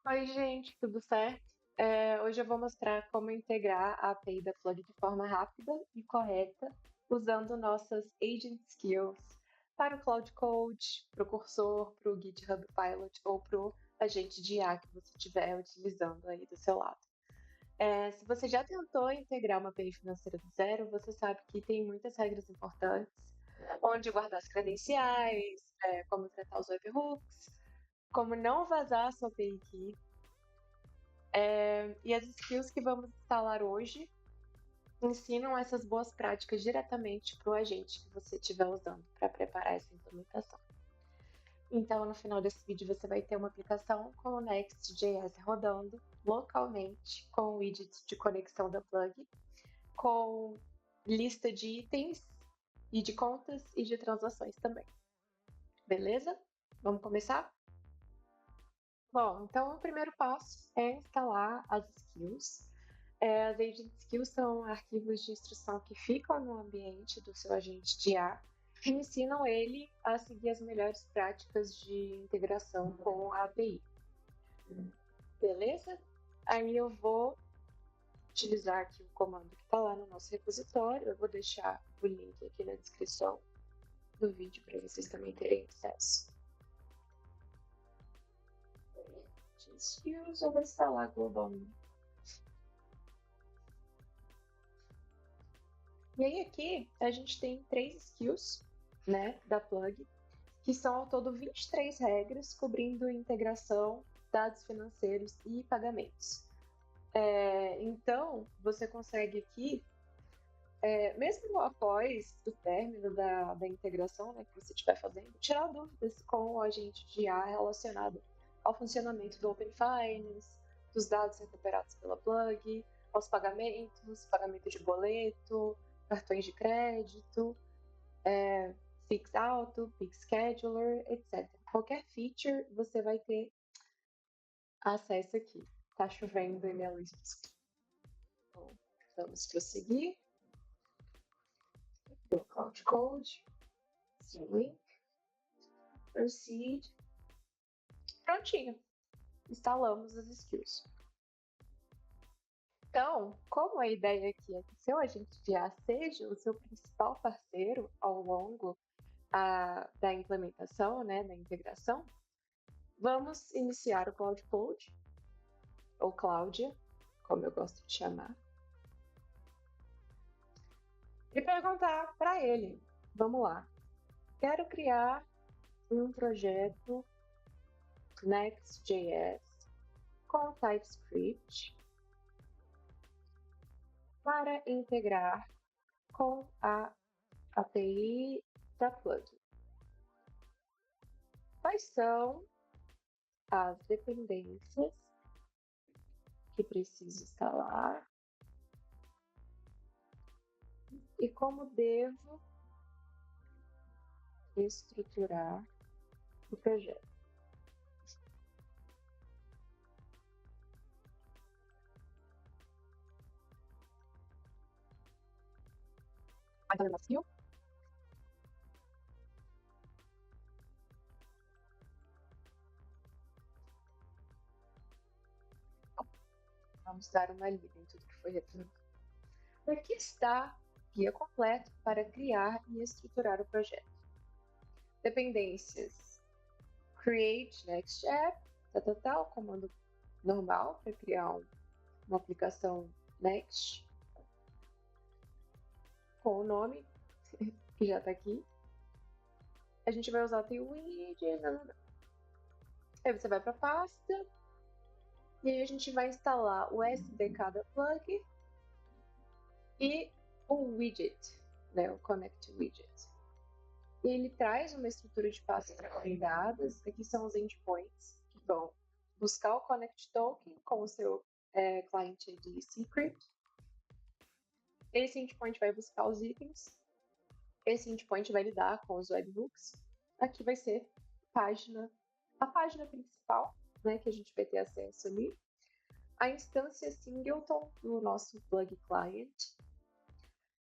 Oi, gente, tudo certo? Hoje eu vou mostrar como integrar a API da Plug de forma rápida e correta, usando nossas Agent Skills para o Cloud Code, para o Cursor, para o GitHub Pilot ou para o agente de IA que você estiver utilizando aí do seu lado. Se você já tentou integrar uma API financeira do zero, você sabe que tem muitas regras importantes, onde guardar as credenciais, como tratar os webhooks, como não vazar a sua API key, e as skills que vamos instalar hoje ensinam essas boas práticas diretamente para o agente que você estiver usando para preparar essa implementação. Então, no final desse vídeo, você vai ter uma aplicação com o Next.js rodando localmente, com widgets de conexão da plug, com lista de itens e de contas e de transações também. Beleza? Vamos começar? Bom, então o primeiro passo é instalar as skills. As agent skills são arquivos de instrução que ficam no ambiente do seu agente de IA e ensinam ele a seguir as melhores práticas de integração com a API. Beleza? Aí eu vou utilizar aqui o comando que está lá no nosso repositório. Eu vou deixar o link aqui na descrição do vídeo para vocês também terem acesso. Skills, eu vou instalar globalmente. E aí aqui a gente tem 3 skills, né, da plug, que são ao todo 23 regras cobrindo integração, dados financeiros e pagamentos. Então, você consegue aqui, mesmo após o término da integração, né, que você estiver fazendo, tirar dúvidas com o agente de IA relacionado ao funcionamento do Open Finance, dos dados recuperados pela plug, aos pagamentos, pagamento de boleto, cartões de crédito, Pix Auto, Pix Scheduler, etc. Qualquer feature você vai ter acesso aqui. Tá chovendo e minha luz piscou. Bom, vamos prosseguir. O Cloud Code, link, proceed. Prontinho. Instalamos as skills. Então, como a ideia aqui é que seu agente de IA seja o seu principal parceiro ao longo da implementação, né, da integração, vamos iniciar o Cloud Code, ou Cláudia, como eu gosto de chamar, e perguntar para ele, vamos lá, quero criar um projeto Next.js com TypeScript para integrar com a API da plug. Quais são as dependências que preciso instalar e como devo estruturar o projeto? Mais uma skill? Vamos dar uma lida em tudo que foi retornado. Aqui está o guia completo para criar e estruturar o projeto. Dependências: create next app, tal, comando normal para criar uma aplicação next com o nome que já está aqui. A gente vai usar o widget, aí você vai para a pasta e aí a gente vai instalar o SDK da plug e o widget, né, o connect widget. E ele traz uma estrutura de pastas recomendadas. Aqui são os endpoints que vão buscar o connect token com o seu client ID secret. Esse endpoint vai buscar os itens. Esse endpoint vai lidar com os webhooks. Aqui vai ser a página principal, né, que a gente vai ter acesso ali. A instância singleton do nosso plug client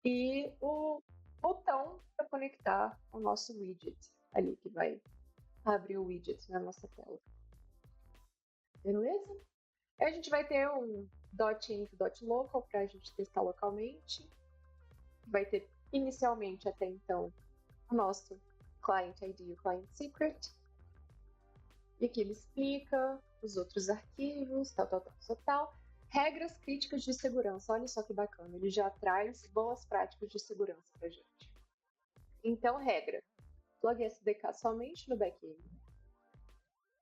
e o botão para conectar o nosso widget ali, que vai abrir o widget na nossa tela. beleza? Aí a gente vai ter um .env, .local para a gente testar localmente. Vai ter inicialmente até então o nosso client ID e o client secret. E aqui ele explica os outros arquivos, tal. Regras críticas de segurança. Olha só que bacana, ele já traz boas práticas de segurança para a gente. Então, regra: plug SDK somente no back-end.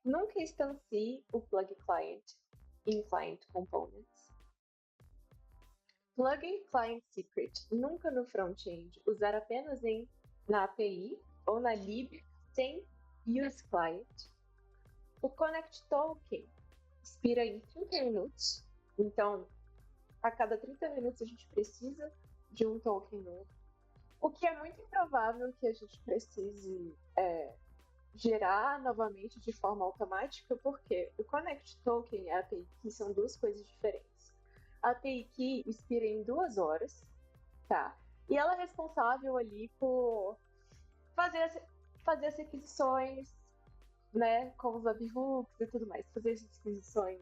Nunca instancie o plug client em client components. Plugin client secret nunca no front-end. Usar apenas na API ou na lib sem use client. O connect token expira em 30 minutos. Então, a cada 30 minutos a gente precisa de um token novo. O que é muito improvável que a gente precise gerar novamente de forma automática, porque o Connect Token e a API Key são duas coisas diferentes. A API Key expira em 2 horas, tá? E ela é responsável ali por fazer as requisições, né, com os webhooks e tudo mais, fazer as requisições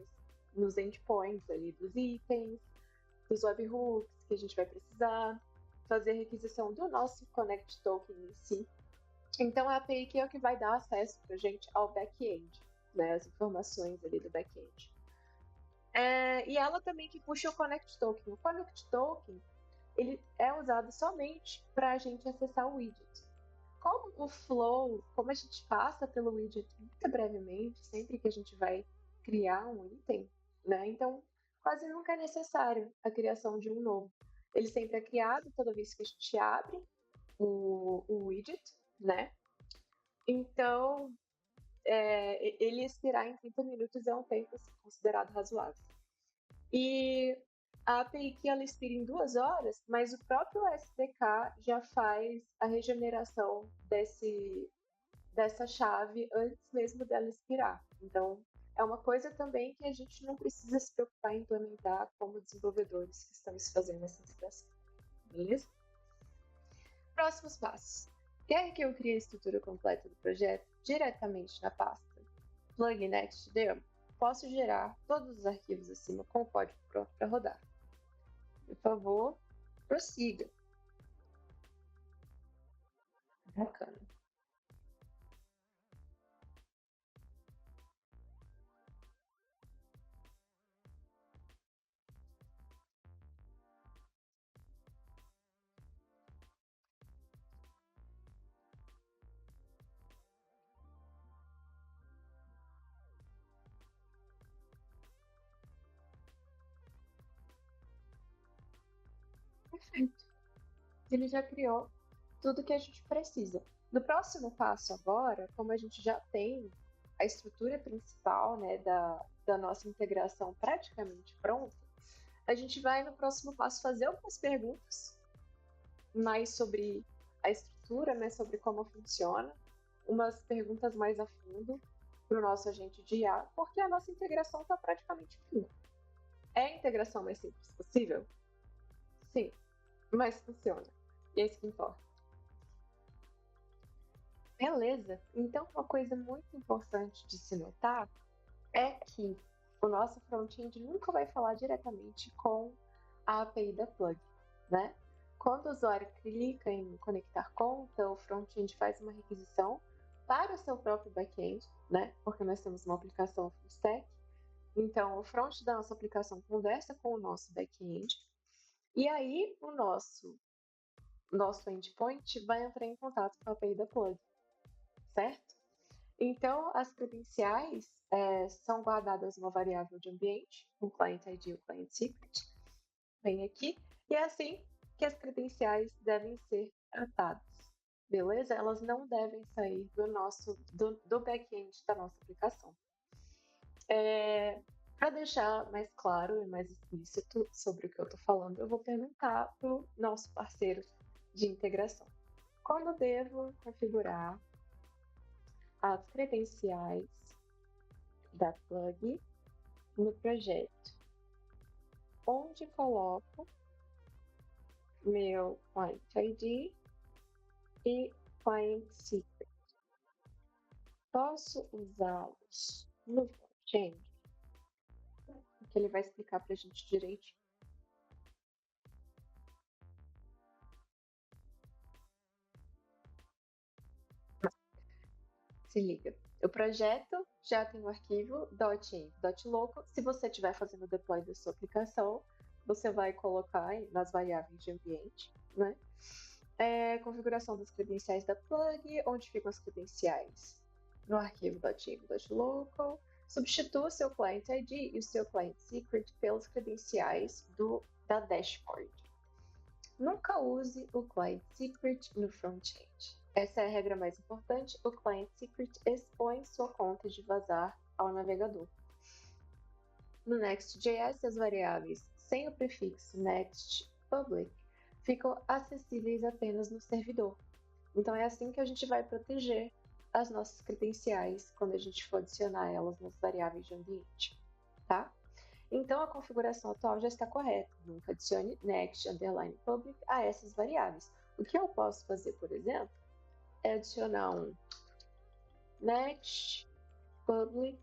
nos endpoints ali dos itens, dos webhooks que a gente vai precisar, fazer a requisição do nosso Connect Token em si. Então, a API que é o que vai dar acesso para a gente ao back-end, né, as informações ali do back-end. E ela também que puxa o Connect Token. O Connect Token ele é usado somente para a gente acessar o widget. Como o flow, como a gente passa pelo widget muito brevemente, sempre que a gente vai criar um item, né? Então, quase nunca é necessário a criação de um novo. Ele sempre é criado toda vez que a gente abre o widget, né? Então, ele expirar em 30 minutos é um tempo assim, considerado razoável. E a API que ela expira em 2 horas, mas o próprio SDK já faz a regeneração dessa chave antes mesmo dela expirar. Então, é uma coisa também que a gente não precisa se preocupar em implementar como desenvolvedores que estamos fazendo essa integração. Beleza? Próximos passos. Quer que eu crie a estrutura completa do projeto diretamente na pasta Plugin Next Demo? Posso gerar todos os arquivos acima com o código pronto para rodar. Por favor, prossiga. Bacana. Perfeito. Ele já criou tudo que a gente precisa. No próximo passo agora, como a gente já tem a estrutura principal, né, da nossa integração praticamente pronta, a gente vai no próximo passo fazer algumas perguntas mais sobre a estrutura, né, sobre como funciona, umas perguntas mais a fundo para o nosso agente de IA, porque a nossa integração está praticamente pronta. É a integração mais simples possível? Sim, mas funciona. E é isso que importa. Beleza. Então, uma coisa muito importante de se notar é que o nosso front-end nunca vai falar diretamente com a API da plug, né? Quando o usuário clica em conectar conta, o front-end faz uma requisição para o seu próprio back-end, né? Porque nós temos uma aplicação full stack. Então, o front da nossa aplicação conversa com o nosso back-end. E aí, o nosso endpoint vai entrar em contato com a API da plug, certo? Então, as credenciais são guardadas numa variável de ambiente, o client ID e o client secret, vem aqui, e é assim que as credenciais devem ser tratadas, beleza? Elas não devem sair do back-end da nossa aplicação. Para deixar mais claro e mais explícito sobre o que eu estou falando, eu vou perguntar para o nosso parceiro de integração. Como devo configurar as credenciais da plug no projeto? Onde coloco meu client ID e client secret? Posso usá-los no front-end? que ele vai explicar pra gente direito. Se liga. O projeto já tem o arquivo .env.local. Se você estiver fazendo o deploy da sua aplicação, você vai colocar nas variáveis de ambiente, né? Configuração das credenciais da plug, onde ficam as credenciais no arquivo .env.local. Substitua o seu client ID e o seu client secret pelas credenciais da dashboard. Nunca use o client secret no front-end. Essa é a regra mais importante. O client secret expõe sua conta de vazar ao navegador. No Next.js, as variáveis sem o prefixo next public ficam acessíveis apenas no servidor. Então é assim que a gente vai proteger as nossas credenciais quando a gente for adicionar elas nas variáveis de ambiente, tá? Então a configuração atual já está correta. Nunca adicione next_public a essas variáveis. O que eu posso fazer, por exemplo, é adicionar um next public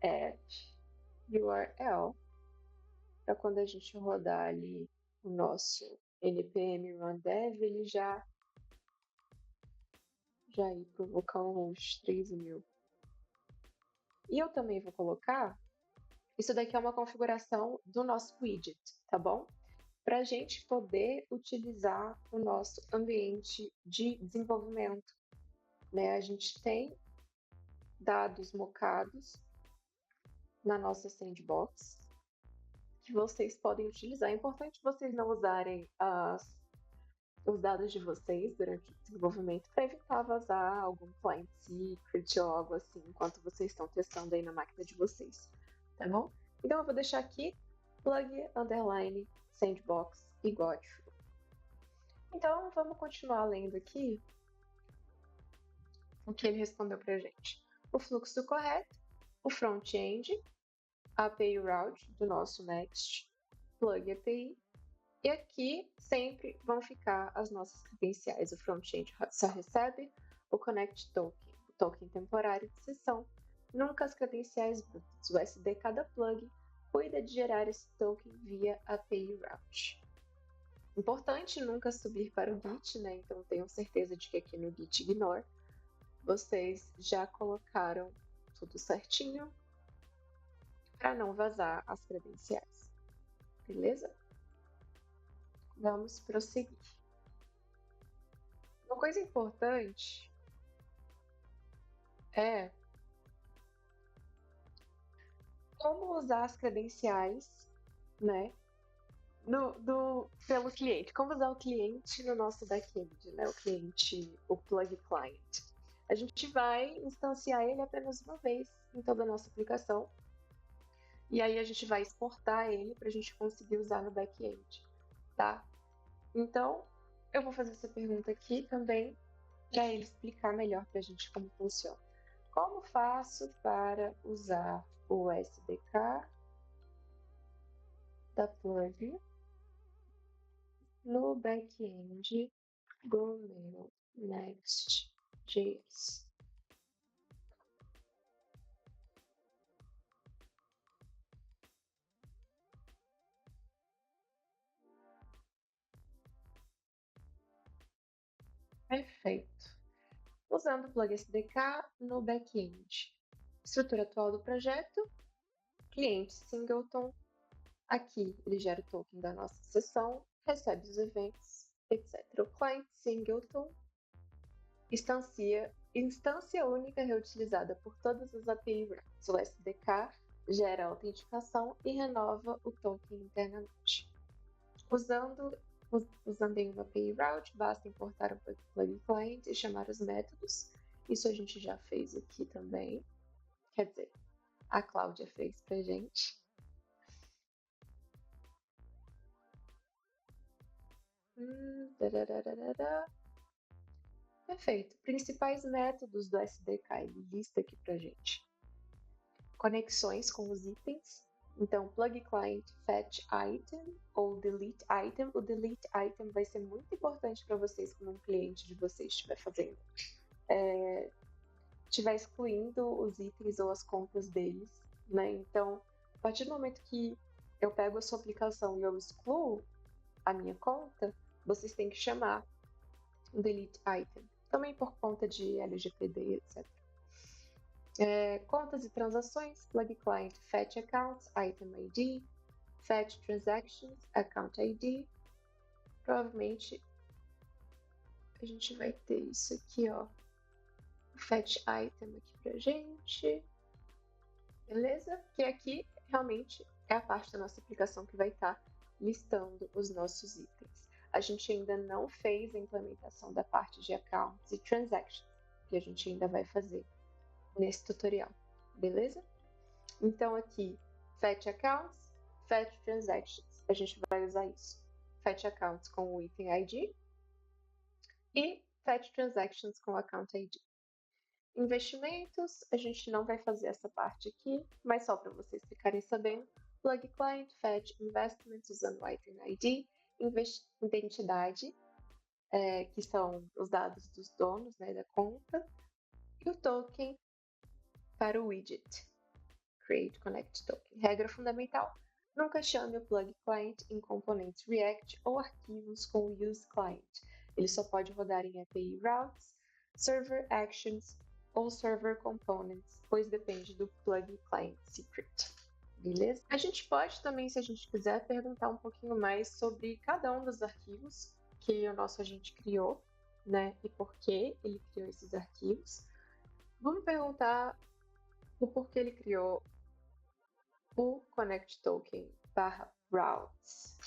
at URL para quando a gente rodar ali o nosso npm run dev, ele já ir para o localhost 3000. E eu também vou colocar, isso daqui é uma configuração do nosso widget, tá bom? Para a gente poder utilizar o nosso ambiente de desenvolvimento, né? A gente tem dados mocados na nossa sandbox que vocês podem utilizar. É importante vocês não usarem os dados de vocês durante o desenvolvimento para evitar vazar algum client secret ou algo assim enquanto vocês estão testando aí na máquina de vocês, tá bom? Então eu vou deixar aqui plug_sandbox igual a true. Então vamos continuar lendo aqui o que ele respondeu para a gente. O fluxo correto, o front-end, a API route do nosso Next, plug API, e aqui sempre vão ficar as nossas credenciais. O front-end só recebe o connect token, o token temporário de sessão, nunca as credenciais brutas. O SDK da plug cuida de gerar esse token via API route. Importante nunca subir para o Git, né? Então tenham certeza de que aqui no Git ignore vocês já colocaram tudo certinho para não vazar as credenciais. Beleza? Vamos prosseguir. Uma coisa importante é como usar as credenciais, né, pelo cliente. Como usar o cliente no nosso backend, né, o plug client. A gente vai instanciar ele apenas uma vez em toda a nossa aplicação. E aí a gente vai exportar ele para a gente conseguir usar no back-end, tá? Então, eu vou fazer essa pergunta aqui também para ele explicar melhor para a gente como funciona. Como faço para usar o SDK da plug no back-end do meu Next.js? Perfeito. Usando o plug SDK no back-end. Estrutura atual do projeto, cliente singleton. Aqui ele gera o token da nossa sessão, recebe os eventos, etc. O client singleton, instância única reutilizada por todas as API routes. O SDK gera a autenticação e renova o token internamente. Usando em uma API route, basta importar o plug client e chamar os métodos. Isso a gente já fez aqui também. Quer dizer, a Cláudia fez pra gente. Perfeito. Principais métodos do SDK, ele lista aqui pra gente. Conexões com os itens. Então, plug client fetch item ou delete item. O delete item vai ser muito importante para vocês quando um cliente de vocês estiver fazendo. Estiver excluindo os itens ou as contas deles, né? Então, partir do momento que eu pego a sua aplicação e eu excluo a minha conta, vocês têm que chamar o delete item, também por conta de LGPD, etc. Contas e transações, plug client, fetch accounts, item ID, fetch transactions, account ID. Provavelmente a gente vai ter isso aqui, ó, fetch item aqui pra gente, beleza? Que aqui realmente é a parte da nossa aplicação que vai estar listando os nossos itens. A gente ainda não fez a implementação da parte de accounts e transactions, que a gente ainda vai fazer nesse tutorial, beleza? Então aqui, fetch accounts, fetch transactions, a gente vai usar isso. Fetch accounts com o item ID e fetch transactions com o account ID. Investimentos, a gente não vai fazer essa parte aqui, mas só para vocês ficarem sabendo. Plug client, fetch investments usando o item ID, identidade, que são os dados dos donos, né, da conta, e o token para o widget, create connect token. Regra fundamental: nunca chame o plug client em componentes React ou arquivos com o use client. Ele só pode rodar em API routes, server actions ou server components, pois depende do plug client secret. Beleza? A gente pode também, se a gente quiser, perguntar um pouquinho mais sobre cada um dos arquivos que o nosso agente criou, né? E por que ele criou esses arquivos. Vamos perguntar o porquê ele criou o connect token /routes.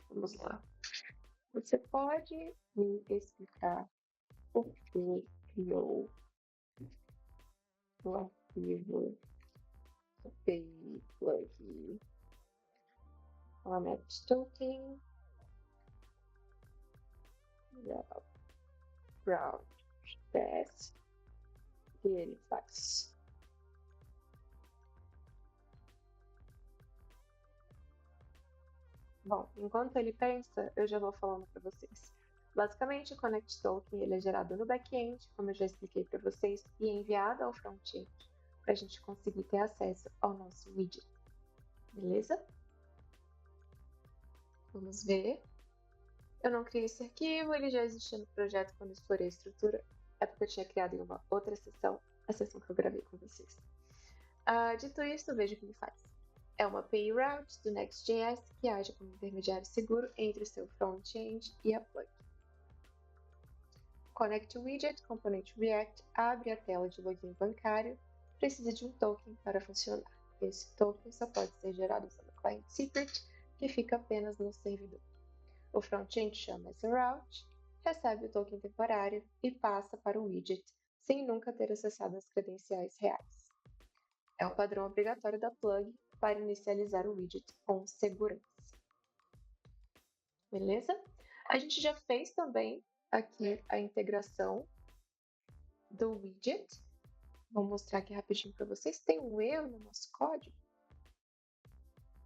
Vamos lá. Você pode me explicar por que criou o arquivo API plug connect token route test que ele faz? Bom, enquanto ele pensa, eu já vou falando para vocês. Basicamente, o Connect Token ele é gerado no back-end, como eu já expliquei para vocês, e é enviado ao front-end para a gente conseguir ter acesso ao nosso widget. Beleza? Vamos ver. Eu não criei esse arquivo, ele já existia no projeto quando eu explorei a estrutura. É porque eu tinha criado em uma outra sessão, a sessão que eu gravei com vocês. Dito isso, veja o que ele faz. É uma API route do Next.js que age como intermediário seguro entre o seu front-end e a plug. Connect Widget, componente React, abre a tela de login bancário, precisa de um token para funcionar. Esse token só pode ser gerado usando o client secret, que fica apenas no servidor. O front-end chama essa route, recebe o token temporário e passa para o widget, sem nunca ter acessado as credenciais reais. É um padrão obrigatório da plug para inicializar o widget com segurança. Beleza? A gente já fez também aqui a integração do widget. Vou mostrar aqui rapidinho para vocês. Tem um erro no nosso código.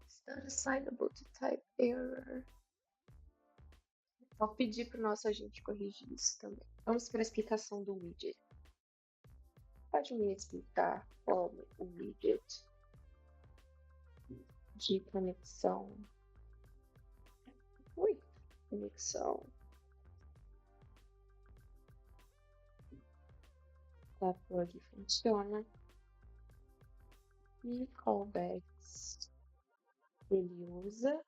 It's not assignable to type error. Vou pedir para o nosso agente corrigir isso também. Vamos para a explicação do widget. Pode me explicar como o widget de conexão. Conexão da plug funciona e callbacks ele usa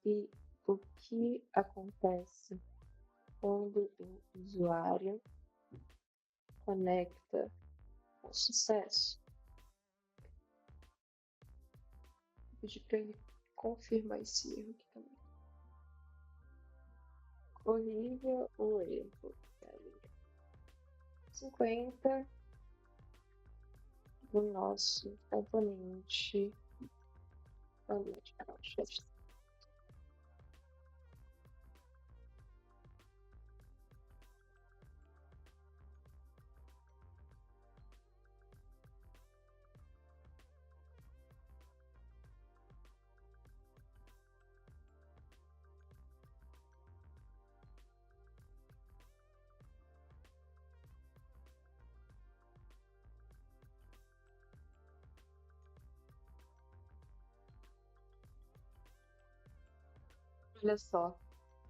e o que acontece quando o usuário conecta com sucesso. Vou pedir para ele confirmar esse erro aqui também. Corrija o erro. 50 do nosso componente. Olha só,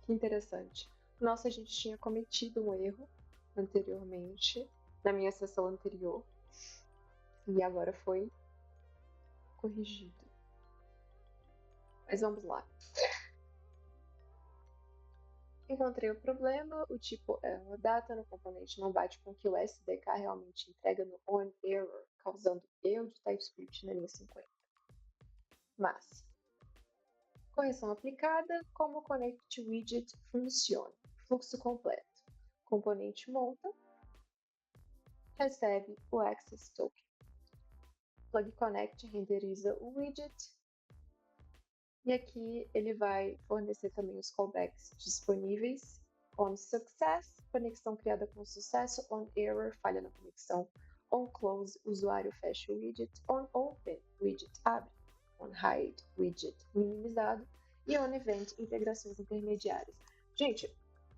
que interessante. Nossa, a gente tinha cometido um erro anteriormente, na minha sessão anterior, e agora foi corrigido. Mas vamos lá. Encontrei o problema, o tipo error data no componente não bate com o que o SDK realmente entrega no onError, causando erro de TypeScript na linha 50. Mas, correção aplicada, como o Connect Widget funciona. Fluxo completo. Componente monta, recebe o Access Token. Plug Connect renderiza o widget. E aqui ele vai fornecer também os callbacks disponíveis. On Success, conexão criada com sucesso. On Error, falha na conexão. On Close, usuário fecha o widget. On Open, widget abre. On Hide, widget minimizado. E On Event, integrações intermediárias. Gente,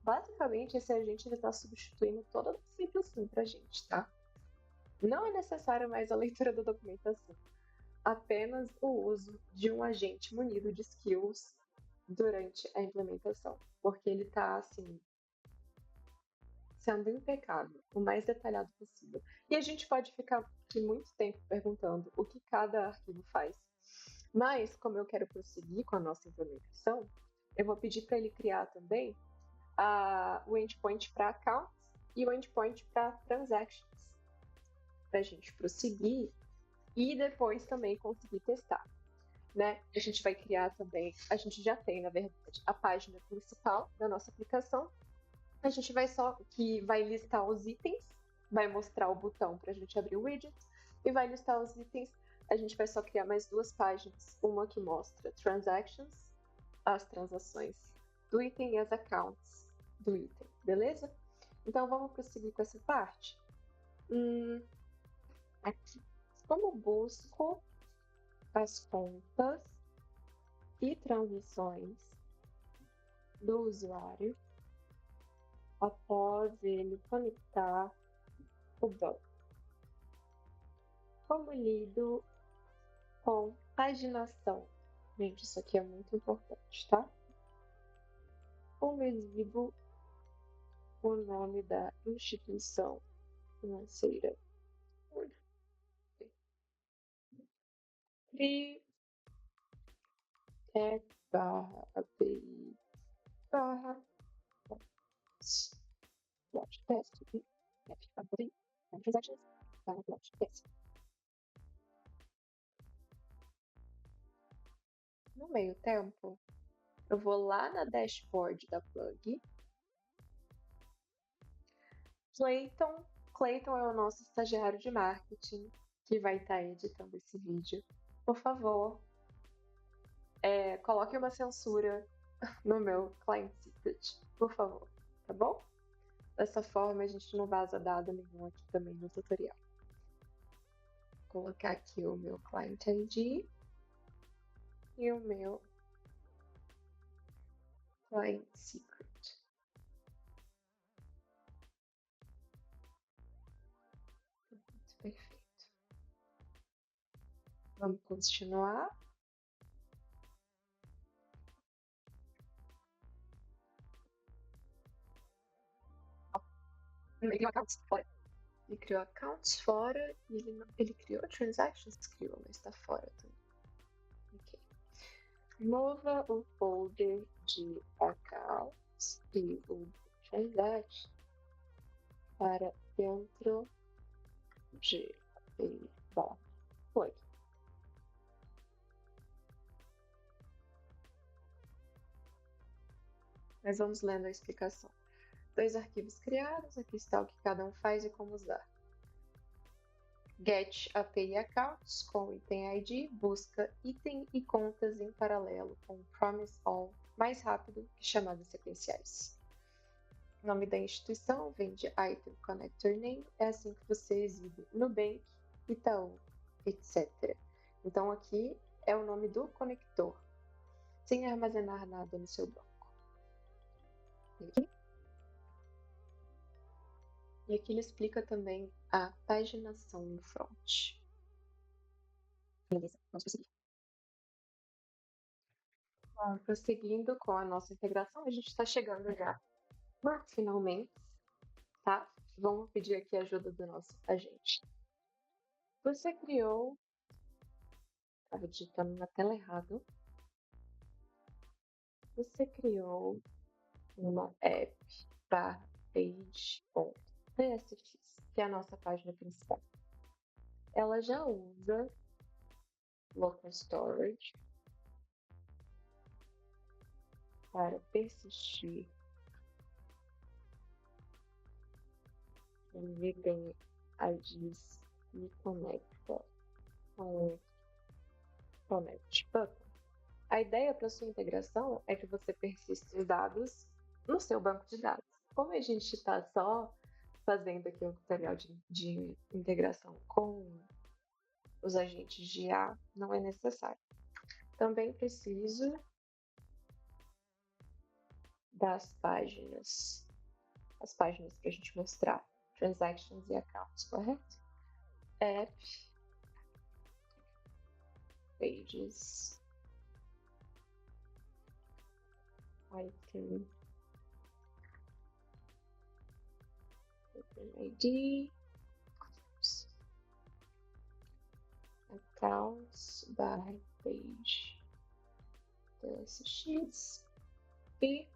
basicamente esse agente está substituindo toda a C++ para a gente, tá? Não é necessário mais a leitura da documentação, apenas o uso de um agente munido de skills durante a implementação, porque ele está assim sendo impecável, o mais detalhado possível. E a gente pode ficar aqui muito tempo perguntando o que cada arquivo faz. Mas, como eu quero prosseguir com a nossa implementação, eu vou pedir para ele criar também o endpoint para accounts e o endpoint para transactions, para a gente prosseguir e depois também conseguir testar. Né? A gente vai criar também, a gente já tem, na verdade, a página principal da nossa aplicação. A gente vai listar os itens, vai mostrar o botão para a gente abrir o widget e vai listar os itens. A gente vai só criar mais duas páginas, uma que mostra transactions, as transações do item e as accounts do item, beleza? Então vamos prosseguir com essa parte. Aqui, como busco as contas e transições do usuário após ele conectar o banco. Como lido com paginação? Gente, isso aqui é muito importante, tá? Como exibo o nome da instituição financeira? CRI API plot test transactions plot test. No meio tempo, eu vou lá na dashboard da Plug. Clayton é o nosso estagiário de marketing que vai estar editando esse vídeo. Por favor, coloque uma censura no meu client secret, por favor, tá bom? Dessa forma a gente não vaza dado nenhum aqui também no tutorial. Vou colocar aqui o meu client ID e o meu client secret. Perfeito. Vamos continuar. Ele criou accounts fora. Ele criou accounts fora e ele criou transactions? Criou, mas está fora também. Ok. Mova o folder de accounts e o transactions para dentro de plug. Mas vamos lendo a explicação. 2 arquivos criados, aqui está o que cada um faz e como usar. Get API Accounts com item ID, busca item e contas em paralelo com Promise All, mais rápido que chamadas sequenciais. Nome da instituição vem de Item Connector Name, é assim que você exibe Nubank, Itaú, etc. Então aqui é o nome do conector, sem armazenar nada no seu banco. E aqui ele explica também a paginação no front. Beleza, vamos prosseguir. Bom, prosseguindo com a nossa integração, a gente está chegando já no finalmente, tá? Vamos pedir aqui a ajuda do nosso agente. Você criou, estava digitando na tela errado. Você criou uma app/page.tsx, que é a nossa página principal. Ela já usa local storage para persistir o item IDs e conecta com Connect Button. A ideia para sua integração é que você persista os dados no seu banco de dados. Como a gente está só fazendo aqui um tutorial de integração com os agentes de IA, não é necessário. Também preciso das páginas, as páginas para a gente mostrar transactions e accounts, correto? App, pages, item ID, accounts/page tsx e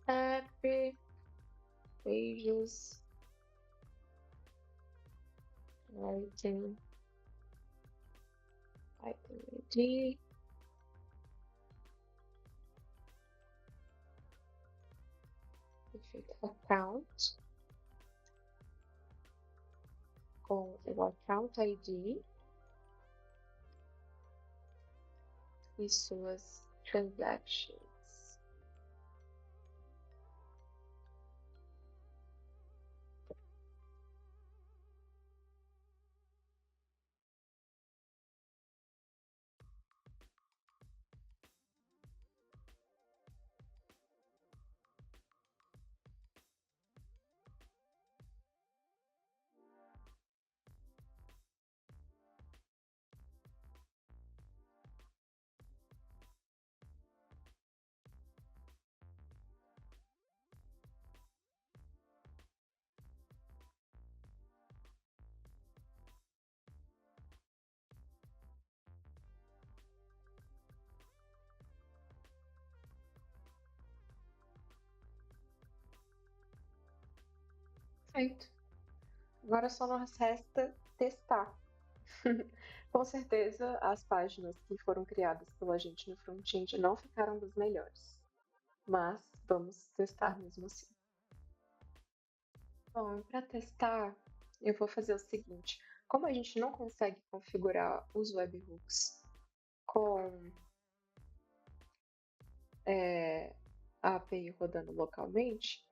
app pages item ID account com o account ID e suas transactions. Perfeito. Agora só nos resta testar. Com certeza, as páginas que foram criadas pela gente no front-end não ficaram das melhores, mas vamos testar mesmo assim. Bom, para testar, eu vou fazer o seguinte. Como a gente não consegue configurar os webhooks com a API rodando localmente,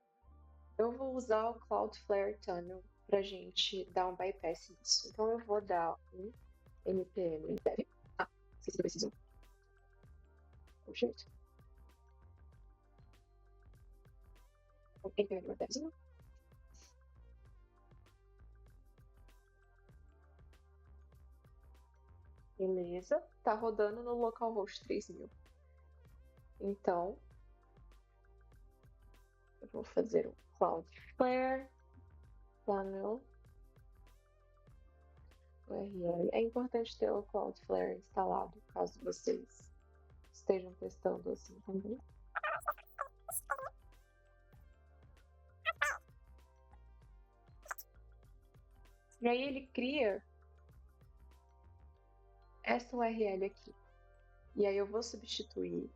eu vou usar o Cloudflare Tunnel para a gente dar um bypass nisso. Então eu vou dar um npm dev. Vocês precisam. Jeito. npm dev. Beleza, tá rodando no localhost 3000. Então, eu vou fazer o Cloudflare Tunnel URL. É importante ter o Cloudflare instalado, caso vocês estejam testando assim também. E aí ele cria essa URL aqui. E aí eu vou substituir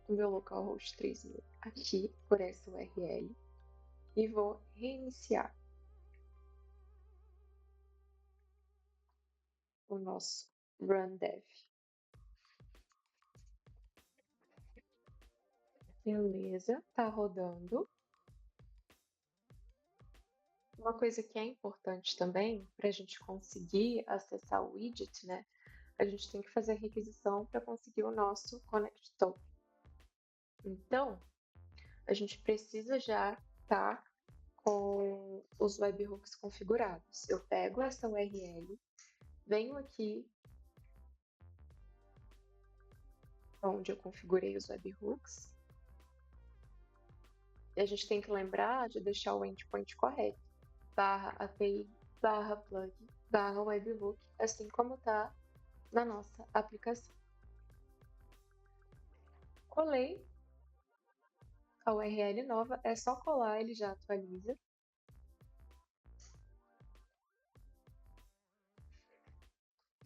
o meu localhost 3000 aqui por essa URL e vou reiniciar o nosso run dev. Beleza, tá rodando. Uma coisa que é importante também para a gente conseguir acessar o widget, né? A gente tem que fazer a requisição para conseguir o nosso Connect Token. Então, a gente precisa já estar com os webhooks configurados. Eu pego essa URL, venho aqui onde eu configurei os webhooks, e a gente tem que lembrar de deixar o endpoint correto, /api, /plug, /webhook, assim como está na nossa aplicação. Colei a URL nova, é só colar, ele já atualiza.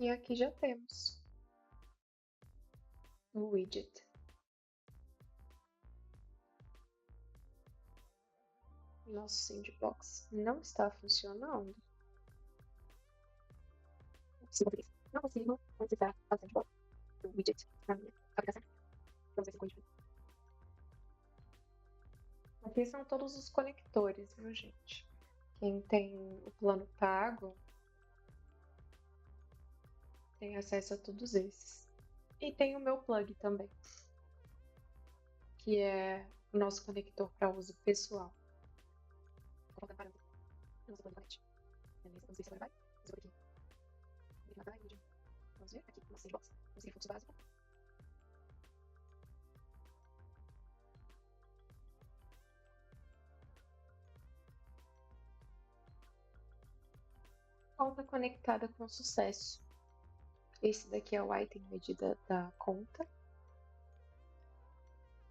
E aqui já temos o widget. Nosso sandbox não está funcionando. Não consigo acessar a sandbox do widget na minha aplicação. Vamos ver se ficou diferente. Aqui são todos os conectores, viu, gente? Quem tem o plano pago tem acesso a todos esses. E tem o meu plug também, que é o nosso conector para uso pessoal. Vou colocar no nosso plug. Beleza, vamos ver se agora vai. Vamos ver aqui, nosso sandbox. Vamos ver fluxo básico. Conta conectada com sucesso. Esse daqui é o item medida da conta,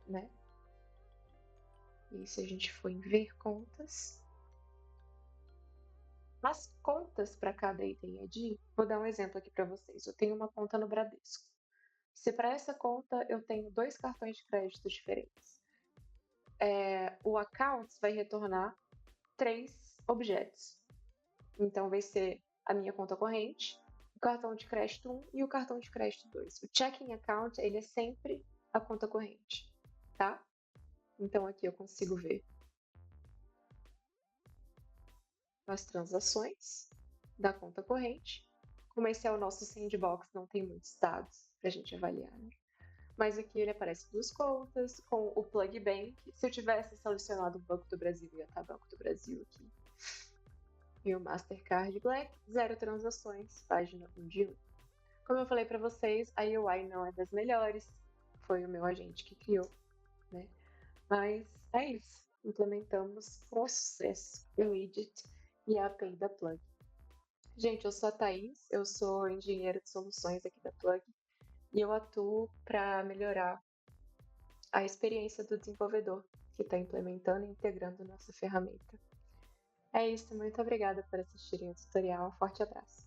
né? E se a gente for em ver contas, as contas para cada item ID, vou dar um exemplo aqui para vocês. Eu tenho uma conta no Bradesco. Se para essa conta eu tenho 2 cartões de crédito diferentes, o accounts vai retornar 3 objetos. Então vai ser a minha conta corrente, o cartão de crédito 1 e o cartão de crédito 2. O checking account, ele é sempre a conta corrente, tá? Então aqui eu consigo ver as transações da conta corrente. Como esse é o nosso sandbox, não tem muitos dados para a gente avaliar, né? Mas aqui ele aparece duas contas, com o plug bank. Se eu tivesse selecionado o Banco do Brasil, ia estar Banco do Brasil aqui. E o Mastercard Black, 0 transações, página 1 de 1. Como eu falei para vocês, a UI não é das melhores, foi o meu agente que criou, né? Mas é isso, implementamos com sucesso o widget e a API da Plug. Gente, eu sou a Thaís, eu sou engenheira de soluções aqui da Plug e eu atuo para melhorar a experiência do desenvolvedor que está implementando e integrando nossa ferramenta. É isso, muito obrigada por assistirem o tutorial, forte abraço!